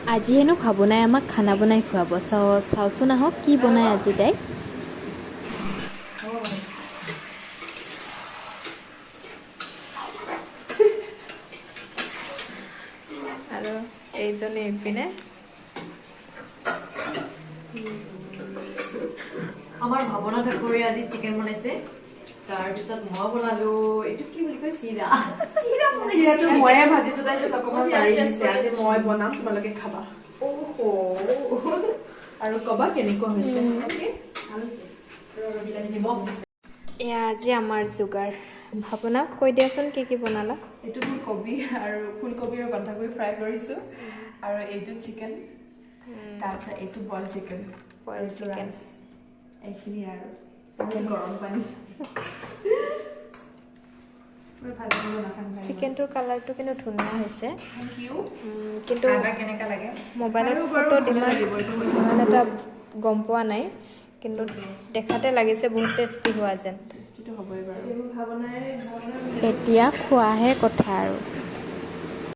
আজি হেনো ভাৱনাই আমাক খানা বনাই খুৱাব চাওচোন আহক কি বনায় আজি তাই আৰু এইজনে ইপিনে আমাৰ ভাৱনা ঠাকুৰে আজি চিকেন বনাইছে তাৰপিছত মই বনালো এইটো কি বুলি কয় চিৰা চিৰাটো ময়ে ভাজিছো তাই যে অকমান পাৰি দিছে আজি মই বনাম তোমালোকে খাবা ওহো আৰু কবা কেনেকুৱা হৈছে এয়া আজি আমাৰ যোগাৰ ভাৱনা কৈ দিয়াচোন কি বনালা এইটো ফুলকবি আৰু ফুলকবি আৰু বন্ধাকবি ফ্ৰাই কৰিছো আৰু এইটো চিকেন তাৰপিছত এইটো বইল চিকেন বইল চিকেন এইখিনি আৰু গৰম পানী চিকেনটোৰ কালাৰটো কিন্তু ধুনীয়া হৈছে থেংক ইউ কিন্তু কেনেকা লাগে মোবাইলত ফটোত ইমান এটা গম পোৱা নাই কিন্তু দেখাতে লাগিছে বহুত টেষ্টি হোৱা যেন টেষ্টিটো হ'বই বাৰু এতিয়া খোৱাহে কথা আৰু